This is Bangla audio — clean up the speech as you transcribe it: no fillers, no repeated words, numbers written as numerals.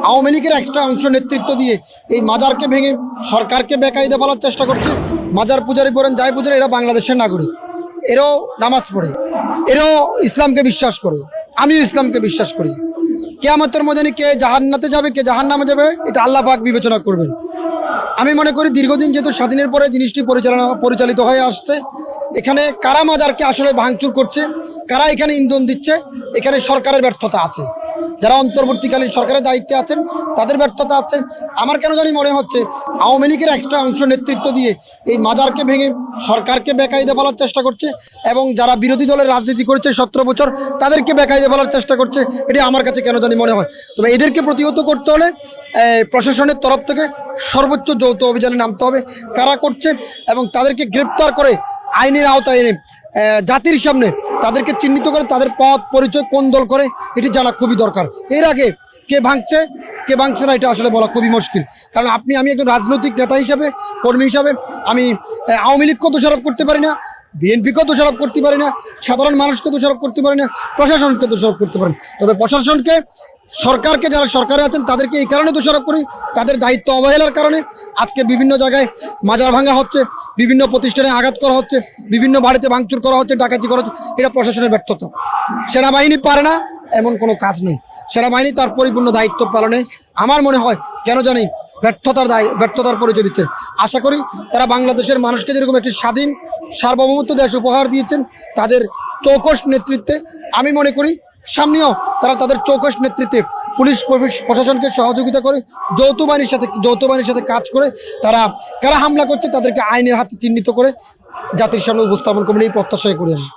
আওয়ামী লীগের একটা অংশ নেতৃত্ব দিয়ে এই মাজারকে ভেঙে সরকারকে বেকায়দা ফেলার চেষ্টা করছে। মাজার পূজারি বলেন যাই পূজারি, এরা বাংলাদেশের নাগরিক, এরাও নামাজ পড়ে, এরাও ইসলামকে বিশ্বাস করে, আমিও ইসলামকে বিশ্বাস করি। কিয়ামতের ময়দানে কে জাহান্নাতে যাবে কে জাহান্নামে যাবে এটা আল্লাহ পাক বিবেচনা করবেন। আমি মনে করি দীর্ঘদিন যেহেতু স্বাধীনের পরে জিনিসটি পরিচালিত হয়ে আসছে, এখানে কারা মাজারকে আসলে ভাঙচুর করছে, কারা এখানে ইন্ধন দিচ্ছে, এখানে সরকারের ব্যর্থতা আছে। যারা অন্তর্বর্তীকালীন সরকারের দায়িত্বে আছেন তাদের ব্যর্থতা আছে। আমার কেন জানি মনে হচ্ছে আওয়ামী লীগের একটা অংশ নেতৃত্ব দিয়ে এই মাজারকে ভেঙে সরকারকে বেকায়দা ফেলার চেষ্টা করছে এবং যারা বিরোধী দলের রাজনীতি করেছে 17 বছর তাদেরকে বেকায়দা ফেলার চেষ্টা করছে। এটি আমার কাছে কেন জানি মনে হয়। তবে এদেরকে প্রতিহত করতে হলে প্রশাসনের তরফ থেকে সর্বোচ্চ যৌথ অভিযানে নামতে হবে। কারা করছে এবং তাদেরকে গ্রেপ্তার করে আইনের আওতায় এনে জাতির সামনে তাদেরকে চিহ্নিত করে তাদের পথ পরিচয় কোন দল করে এটি জানা খুবই দরকার। এর আগে কে ভাঙছে না এটা আসলে বলা খুবই মুশকিল। কারণ আমি একজন রাজনৈতিক নেতা হিসাবে, কর্মী হিসাবে আমি আওয়ামী লীগকেও দোষারোপ করতে পারি না, বিএনপিকেও দোষারোপ করতে পারি না, সাধারণ মানুষকে দোষারোপ করতে পারি না, প্রশাসনকে দোষারোপ করতে পারি। তবে প্রশাসনকে, সরকারকে, যারা সরকারে আছেন তাদেরকে এই কারণে দোষারোপ করি, তাদের দায়িত্ব অবহেলার কারণে আজকে বিভিন্ন জায়গায় মাজার ভাঙা হচ্ছে, বিভিন্ন প্রতিষ্ঠানে আঘাত করা হচ্ছে, বিভিন্ন বাড়িতে ভাঙচুর করা হচ্ছে, ডাকাতি করা হচ্ছে। এটা প্রশাসনের ব্যর্থতা। সেনাবাহিনী পারে না এমন কোনো কাজ নেই। সেনাবাহিনী তার পরিপূর্ণ দায়িত্ব পালনে আমার মনে হয় কেন জানি ব্যর্থতার পরিচয় দিচ্ছে। আশা করি তারা বাংলাদেশের মানুষকে যেরকম একটি স্বাধীন সার্বভৌমত্ব দেশ উপহার দিয়েছেন তাদের চৌকস নেতৃত্বে, আমি মনে করি সামনেও তারা তাদের চৌকস নেতৃত্বে পুলিশ প্রশাসনকে সহযোগিতা করে যৌথ বাহিনীর সাথে কাজ করে তারা কারা হামলা করছে তাদেরকে আইনের হাতে চিহ্নিত করে জাতির সামনে উপস্থাপন করবেন এই প্রত্যাশাই করি আমি।